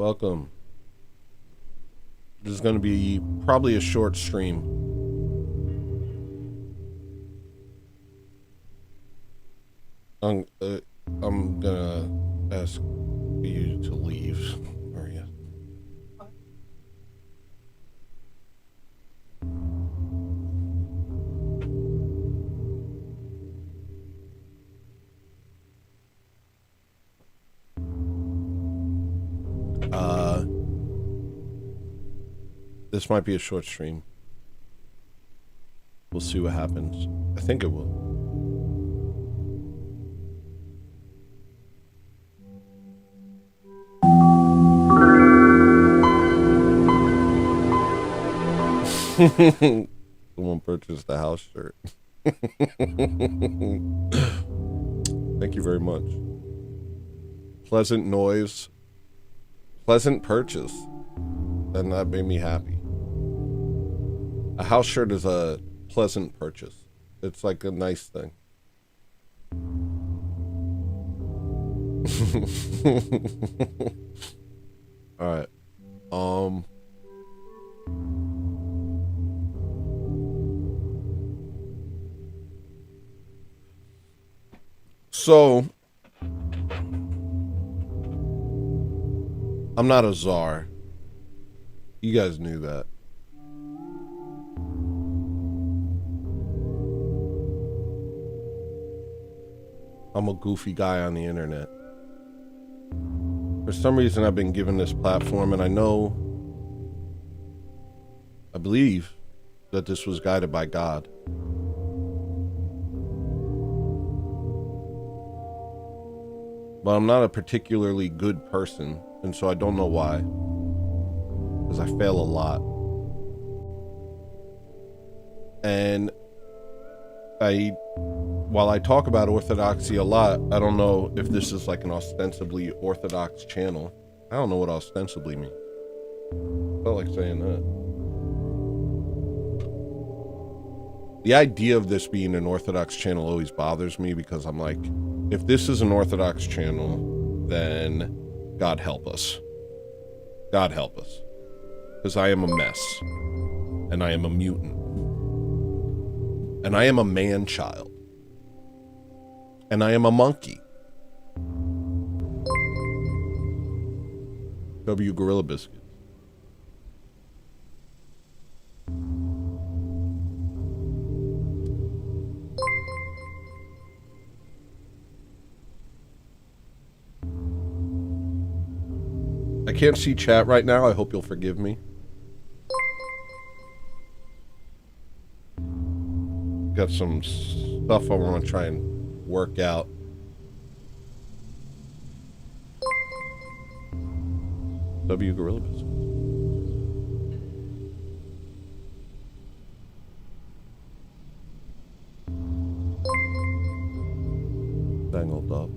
Welcome. This is going to be probably a short stream. I'm gonna ask you to leave, Maria. This might be a short stream. We'll see what happens. I think it will. Someone purchased the house shirt. Thank you very much. Pleasant noise. Pleasant purchase. And that made me happy. A house shirt is a pleasant purchase. It's like a nice thing. All right. So I'm not a czar. You guys knew that. I'm a goofy guy on the internet. For some reason, I've been given this platform, and I believe that this was guided by God. But I'm not a particularly good person, and so I don't know why. Because I fail a lot. And while I talk about orthodoxy a lot, I don't know if this is like an ostensibly orthodox channel. I don't know what ostensibly means. I felt like saying that. The idea of this being an orthodox channel always bothers me because I'm like, if this is an orthodox channel, then God help us. God help us. Because I am a mess. And I am a mutant. And I am a man-child. And I am a monkey. W Gorilla Biscuits. I can't see chat right now. I hope you'll forgive me. Got some stuff I want to try and work out. W Gorilla Biscuits. Dangled up.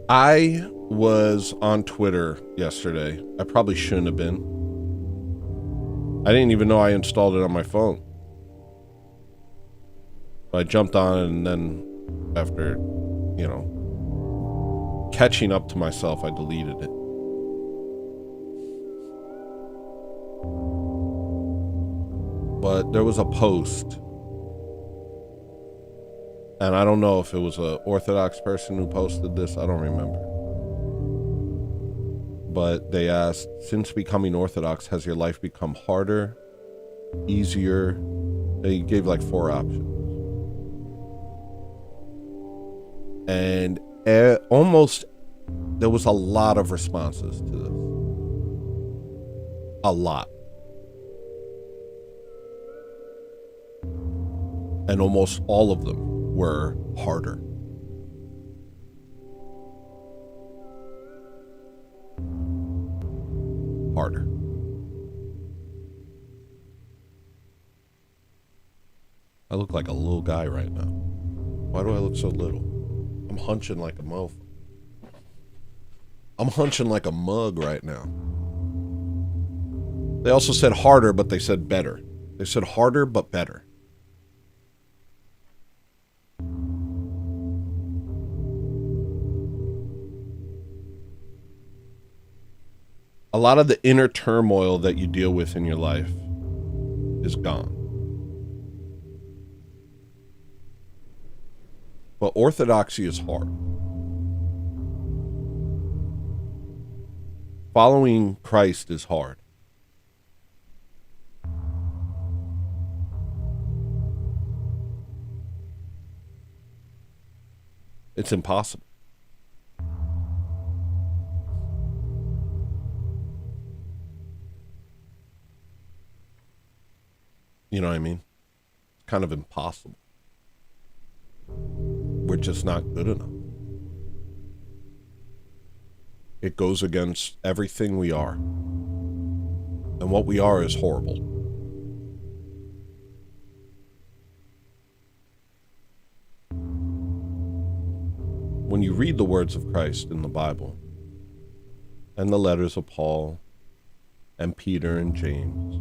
I was on Twitter yesterday. I probably shouldn't have been. I didn't even know I installed it on my phone. I jumped on and then after, you know, catching up to myself, I deleted it. But there was a post, and I don't know if it was an Orthodox person who posted this. I don't remember. But they asked, since becoming Orthodox, has your life become harder, easier? They gave like 4 options. And almost, there was a lot of responses to this. A lot. And almost all of them were harder. Harder. I look like a little guy right now. Why do I look so little? I'm hunching like a mofo. I'm hunching like a mug right now. They also said harder, but they said better. They said harder, but better. A lot of the inner turmoil that you deal with in your life is gone. But orthodoxy is hard. Following Christ is hard. It's impossible. You know what I mean? It's kind of impossible. We're just not good enough. It goes against everything we are. And what we are is horrible. When you read the words of Christ in the Bible, and the letters of Paul, and Peter and James,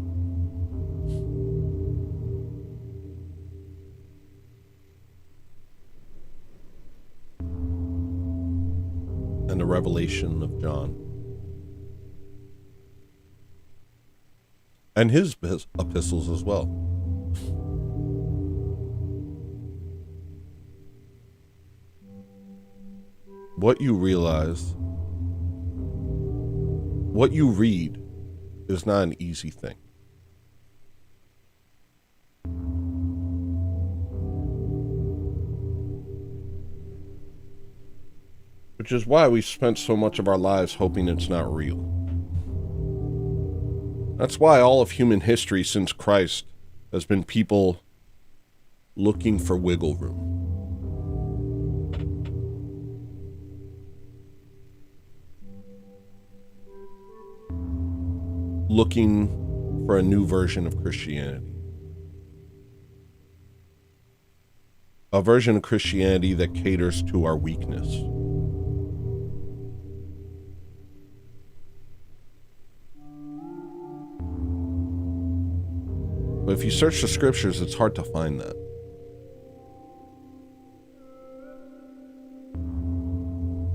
and the revelation of John, and his epistles as well, what you realize, what you read is not an easy thing. Which is why we spent so much of our lives hoping it's not real. That's why all of human history since Christ has been people looking for wiggle room. Looking for a new version of Christianity. A version of Christianity that caters to our weakness. But if you search the scriptures, it's hard to find that.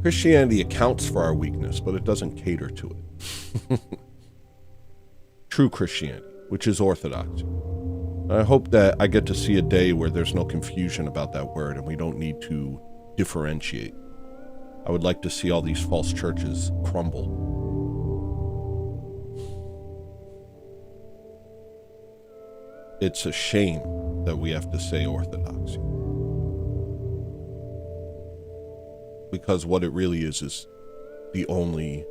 Christianity accounts for our weakness, but it doesn't cater to it. True Christianity, which is orthodoxy. I hope that I get to see a day where there's no confusion about that word and we don't need to differentiate. I would like to see all these false churches crumble. It's a shame that we have to say orthodoxy. Because what it really is the only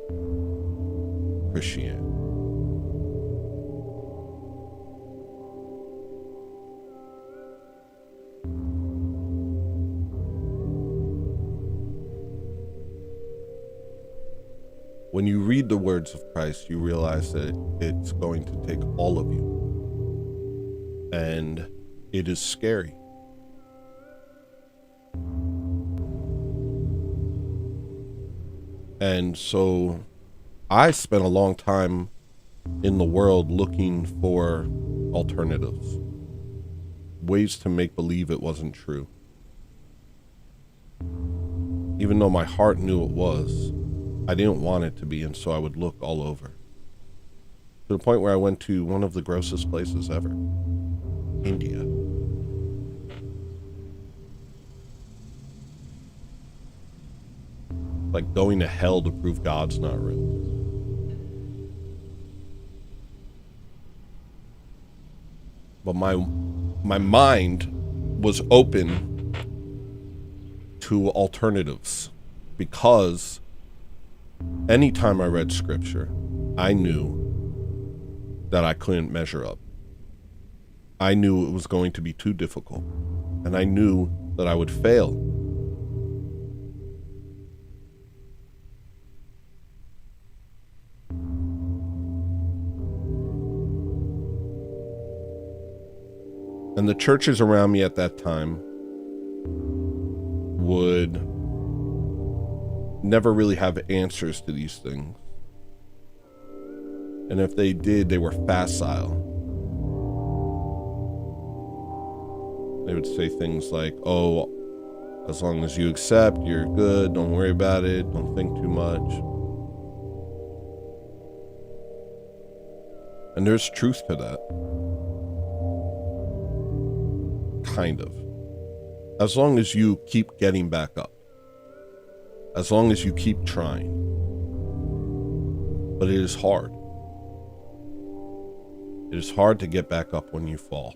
Christianity. When you read the words of Christ, you realize that it's going to take all of you. And it is scary. And so I spent a long time in the world looking for alternatives, ways to make believe it wasn't true. Even though my heart knew it was, I didn't want it to be, and so I would look all over. To the point where I went to one of the grossest places ever, India. Like going to hell to prove God's not real. But my mind was open to alternatives, because anytime I read scripture, I knew that I couldn't measure up. I knew it was going to be too difficult, and I knew that I would fail. And the churches around me at that time would never really have answers to these things. And if they did, they were facile. They would say things like, oh, as long as you accept, you're good. Don't worry about it. Don't think too much. And there's truth to that. Kind of. As long as you keep getting back up. As long as you keep trying. But it is hard. It is hard to get back up when you fall.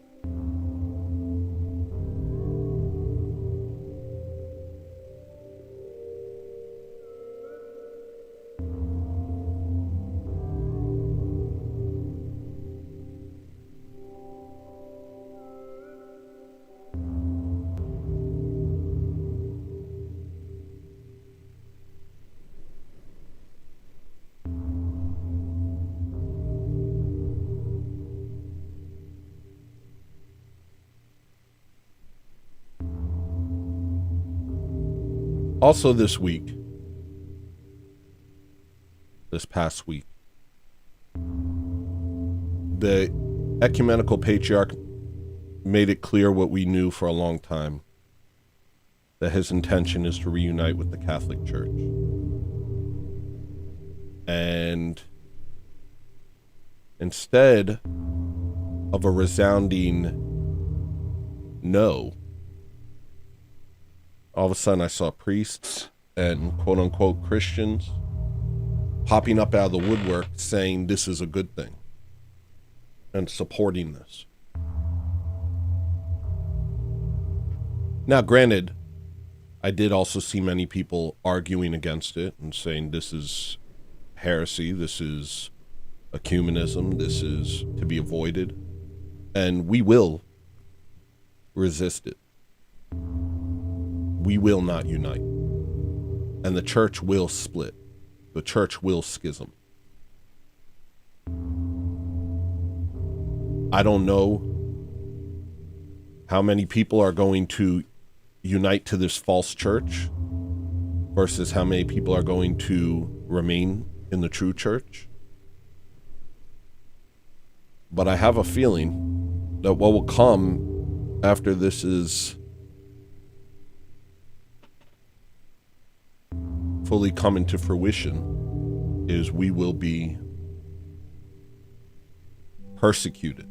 Also this past week, the ecumenical patriarch made it clear what we knew for a long time, that his intention is to reunite with the Catholic Church. And instead of a resounding no, all of a sudden I saw priests and quote-unquote Christians popping up out of the woodwork saying this is a good thing and supporting this. Now, granted, I did also see many people arguing against it and saying this is heresy, this is ecumenism, this is to be avoided, and we will resist it. We will not unite. And the church will split. The church will schism. I don't know how many people are going to unite to this false church versus how many people are going to remain in the true church. But I have a feeling that what will come after this is fully come into fruition is we will be persecuted.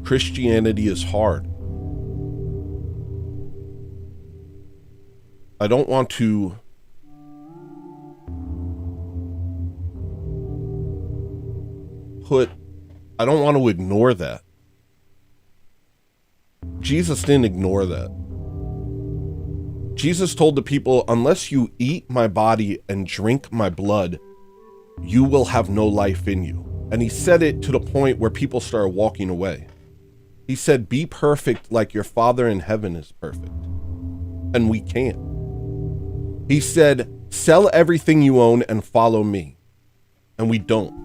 Christianity is hard. I don't want to I don't want to ignore that. Jesus didn't ignore that. Jesus told the people, unless you eat my body and drink my blood, you will have no life in you. And he said it to the point where people started walking away. He said, be perfect like your Father in heaven is perfect. And we can't. He said, sell everything you own and follow me. And we don't.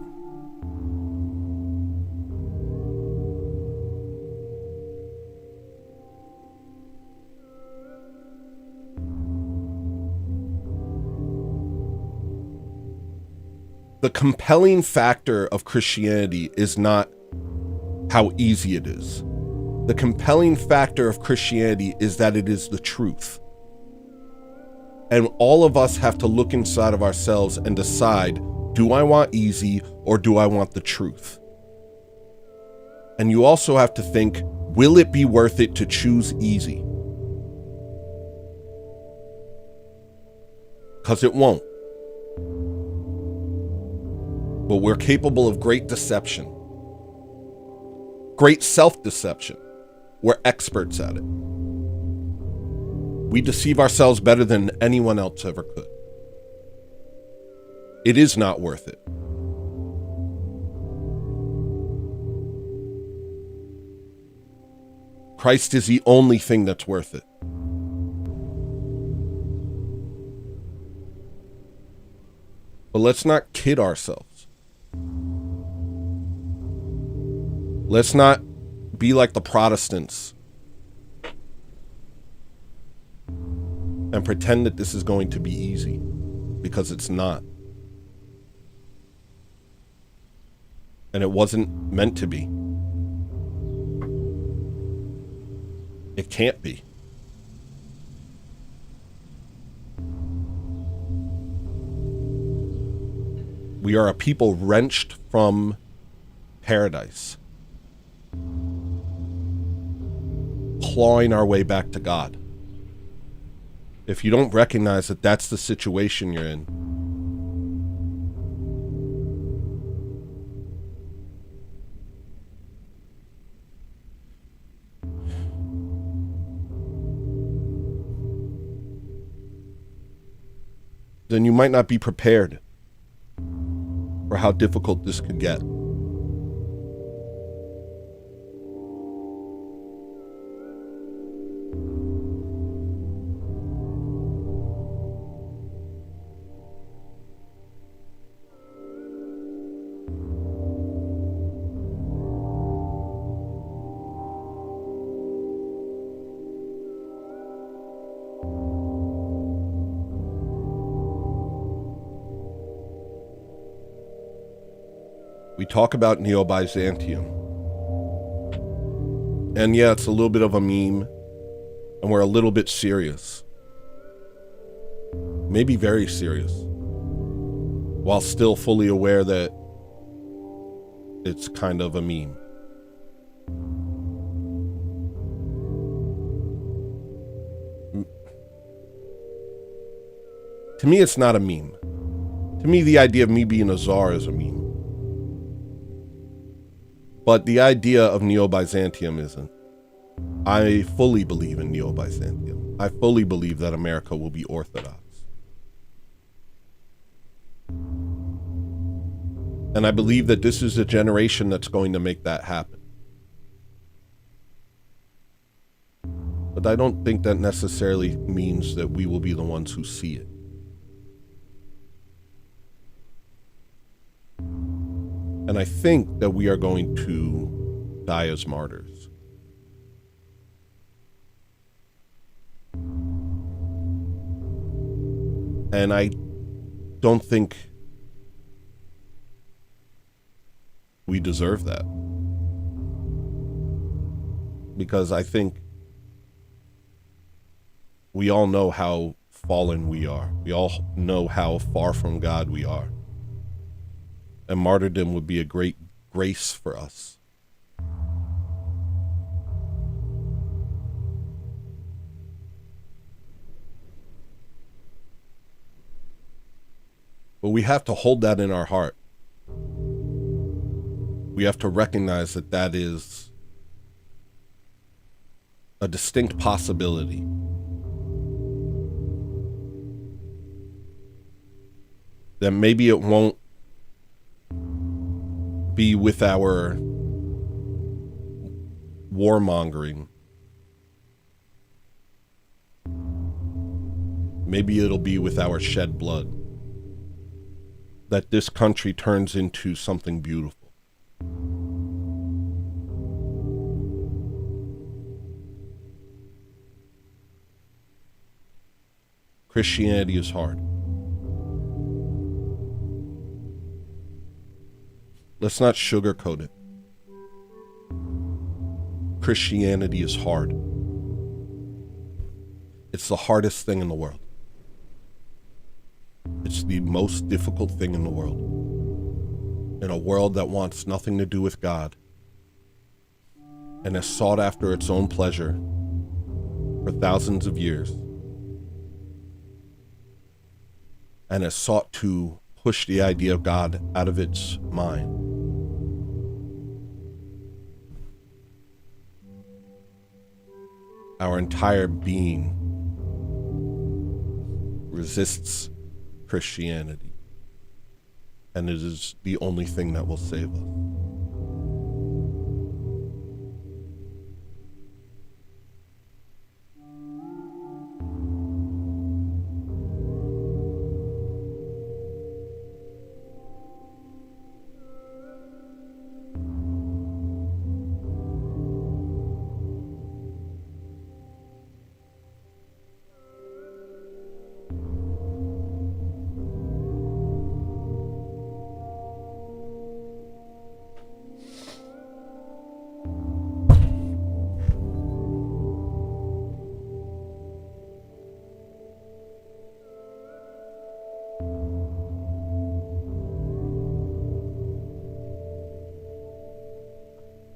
The compelling factor of Christianity is not how easy it is. The compelling factor of Christianity is that it is the truth. And all of us have to look inside of ourselves and decide, do I want easy or do I want the truth? And you also have to think, will it be worth it to choose easy? Because it won't. But we're capable of great deception. Great self-deception. We're experts at it. We deceive ourselves better than anyone else ever could. It is not worth it. Christ is the only thing that's worth it. But let's not kid ourselves. Let's not be like the Protestants and pretend that this is going to be easy, because it's not. And it wasn't meant to be. It can't be. We are a people wrenched from paradise, clawing our way back to God. If you don't recognize that that's the situation you're in, then you might not be prepared for how difficult this could get. We talk about Neo-Byzantium. And yeah, it's a little bit of a meme, and we're a little bit serious. Maybe very serious. While still fully aware that it's kind of a meme. To me, it's not a meme. To me, the idea of me being a czar is a meme. But the idea of Neo-Byzantium isn't. I fully believe in Neo-Byzantium. I fully believe that America will be Orthodox. And I believe that this is a generation that's going to make that happen. But I don't think that necessarily means that we will be the ones who see it. And I think that we are going to die as martyrs. And I don't think we deserve that. Because I think we all know how fallen we are. We all know how far from God we are. And martyrdom would be a great grace for us. But we have to hold that in our heart. We have to recognize that that is a distinct possibility. That maybe it won't be with our warmongering. Maybe it'll be with our shed blood. That this country turns into something beautiful. Christianity is hard. Let's not sugarcoat it. Christianity is hard. It's the hardest thing in the world. It's the most difficult thing in the world. In a world that wants nothing to do with God and has sought after its own pleasure for thousands of years and has sought to push the idea of God out of its mind. Our entire being resists Christianity, and it is the only thing that will save us.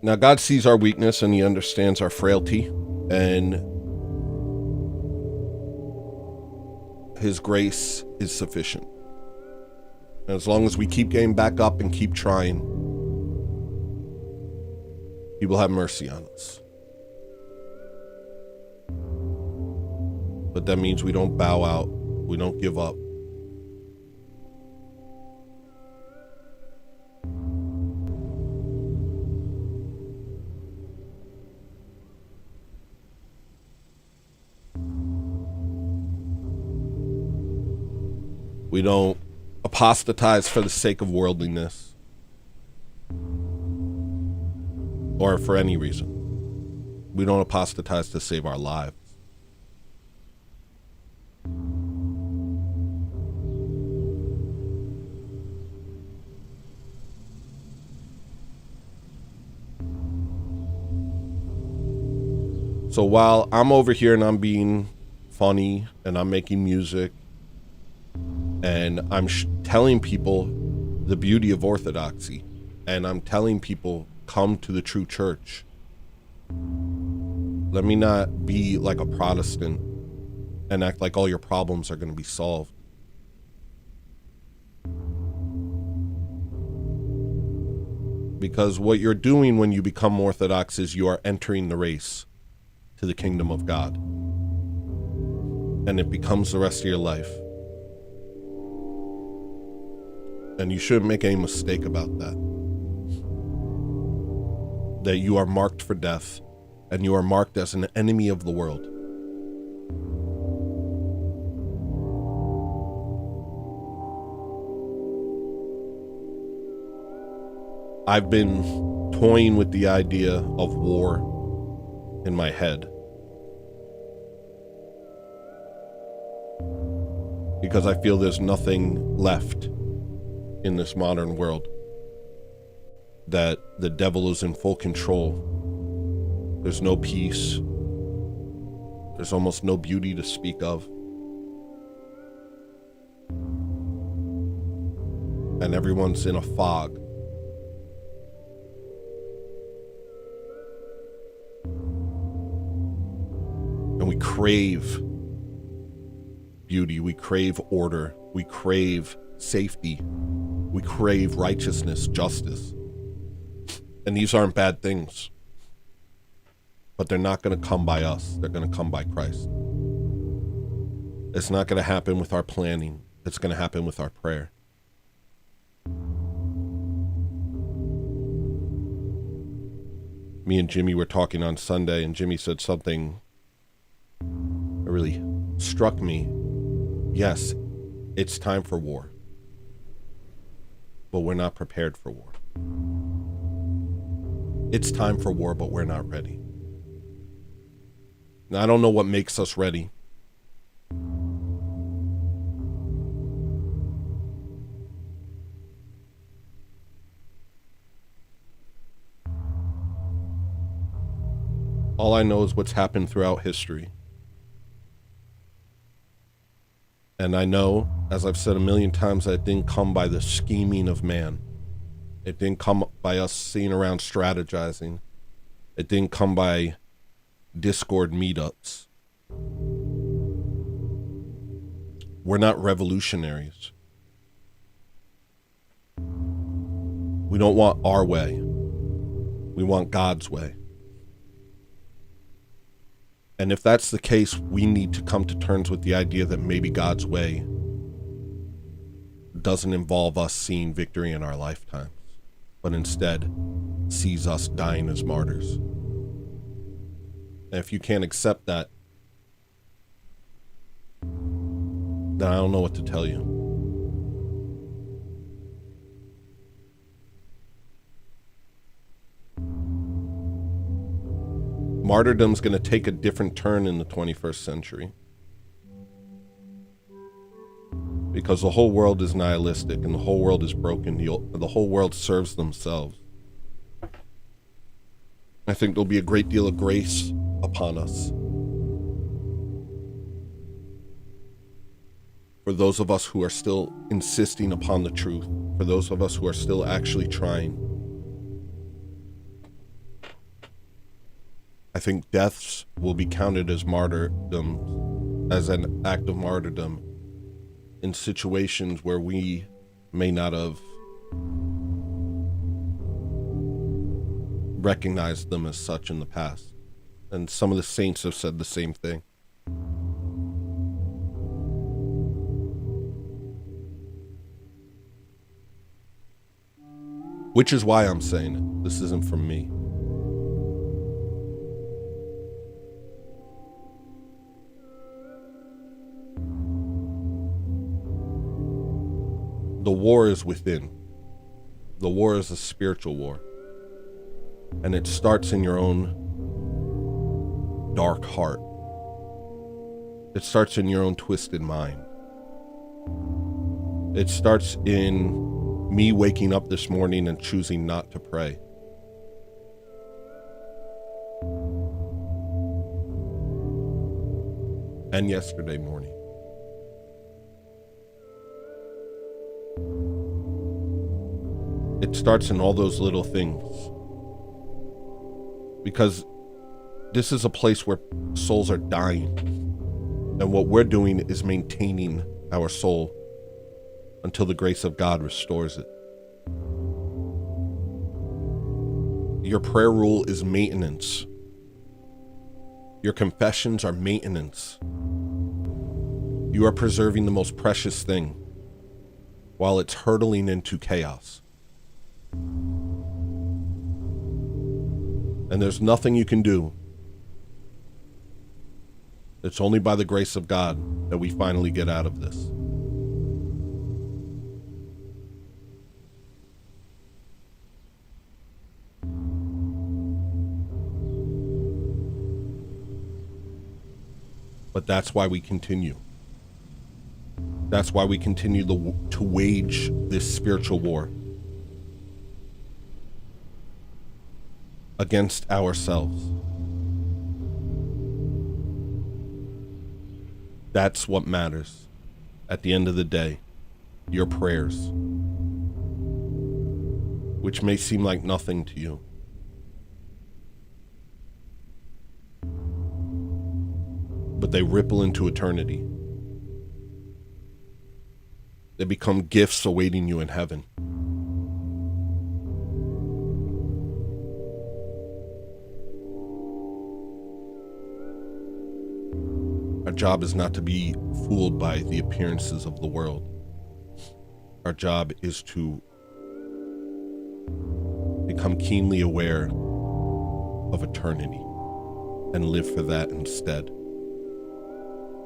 Now, God sees our weakness and he understands our frailty, and his grace is sufficient. And as long as we keep getting back up and keep trying, he will have mercy on us. But that means we don't bow out, we don't give up. We don't apostatize for the sake of worldliness or for any reason. We don't apostatize to save our lives. So while I'm over here and I'm being funny and I'm making music and I'm telling people the beauty of orthodoxy, and I'm telling people come to the true church, let me not be like a Protestant and act like all your problems are going to be solved. Because what you're doing when you become Orthodox is you are entering the race to the kingdom of God, and it becomes the rest of your life. And you shouldn't make any mistake about that. That you are marked for death, and you are marked as an enemy of the world. I've been toying with the idea of war in my head, because I feel there's nothing left in this modern world, that the devil is in full control. There's no peace. There's almost no beauty to speak of. And everyone's in a fog. And we crave beauty, we crave order, we crave safety, we crave righteousness, justice. And these aren't bad things. But they're not going to come by us. They're going to come by Christ. It's not going to happen with our planning. It's going to happen with our prayer. Me and Jimmy were talking on Sunday, and Jimmy said something that really struck me. Yes, it's time for war. But we're not prepared for war. It's time for war, but we're not ready. Now, I don't know what makes us ready. All I know is what's happened throughout history. And I know, as I've said a million times, that it didn't come by the scheming of man. It didn't come by us sitting around strategizing. It didn't come by Discord meetups. We're not revolutionaries. We don't want our way. We want God's way. And if that's the case, we need to come to terms with the idea that maybe God's way doesn't involve us seeing victory in our lifetimes, but instead sees us dying as martyrs. And if you can't accept that, then I don't know what to tell you. Martyrdom's going to take a different turn in the 21st century. Because the whole world is nihilistic and the whole world is broken. The whole world serves themselves. I think there'll be a great deal of grace upon us. For those of us who are still insisting upon the truth. For those of us who are still actually trying. I think deaths will be counted as martyrdom, as an act of martyrdom in situations where we may not have recognized them as such in the past. And some of the saints have said the same thing. Which is why I'm saying it. This isn't from me. The war is within. The war is a spiritual war. And it starts in your own dark heart. It starts in your own twisted mind. It starts in me waking up this morning and choosing not to pray. And yesterday morning. It starts in all those little things. Because this is a place where souls are dying. And what we're doing is maintaining our soul until the grace of God restores it. Your prayer rule is maintenance. Your confessions are maintenance. You are preserving the most precious thing while it's hurtling into chaos. And there's nothing you can do. It's only by the grace of God that we finally get out of this. But that's why we continue. That's why we continue to wage this spiritual war against ourselves. That's what matters. At the end of the day, your prayers, which may seem like nothing to you. But they ripple into eternity. They become gifts awaiting you in heaven. Our job is not to be fooled by the appearances of the world. Our job is to become keenly aware of eternity and live for that instead.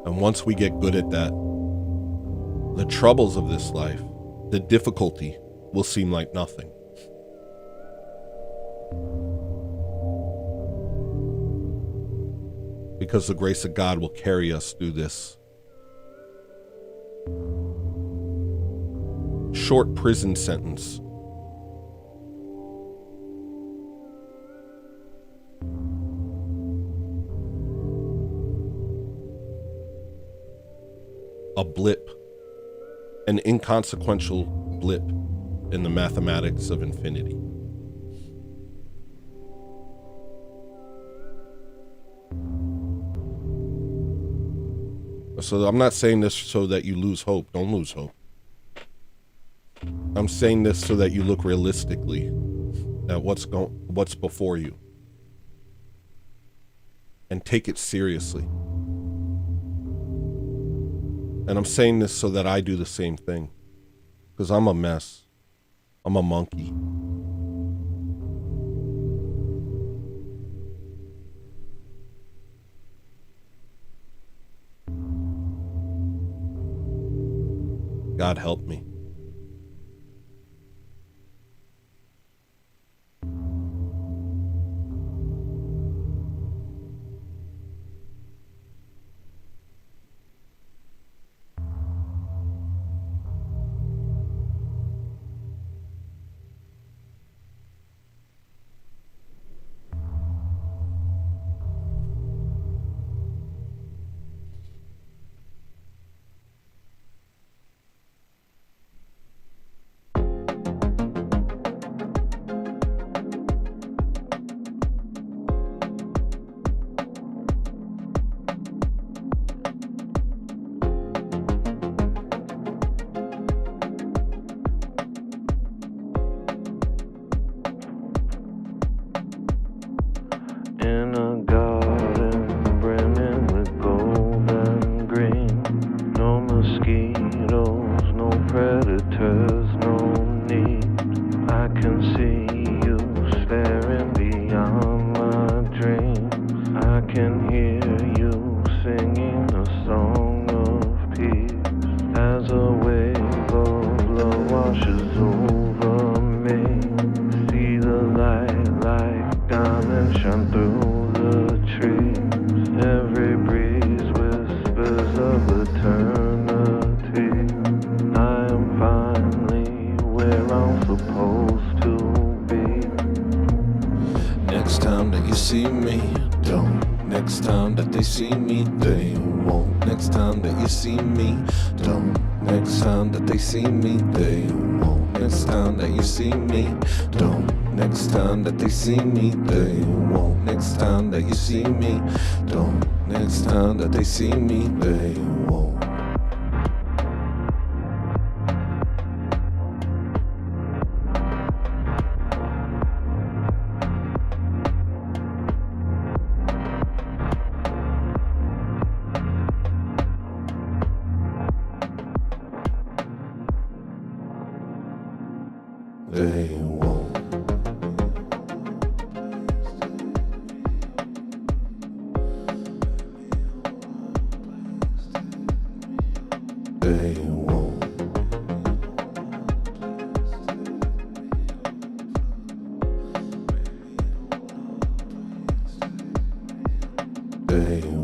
And once we get good at that, the troubles of this life, the difficulty, will seem like nothing. Because the grace of God will carry us through this short prison sentence. A blip, an inconsequential blip in the mathematics of infinity. So I'm not saying this so that you lose hope. Don't lose hope. I'm saying this so that you look realistically at what's before you and take it seriously. And I'm saying this so that I do the same thing, because I'm a mess. I'm a monkey. God help me. through the trees. Every breeze whispers of eternity. I am finally where I'm supposed to be. Next time that you see me, don't. Next time that they see me, they won't. Next time that you see me, don't. Next time that they see me, they won't. Next time that you see me, don't. Next time that they see me, they won't. Next time that you see me, don't. Next time that they see me, they won't. They won't. They won't. They won't.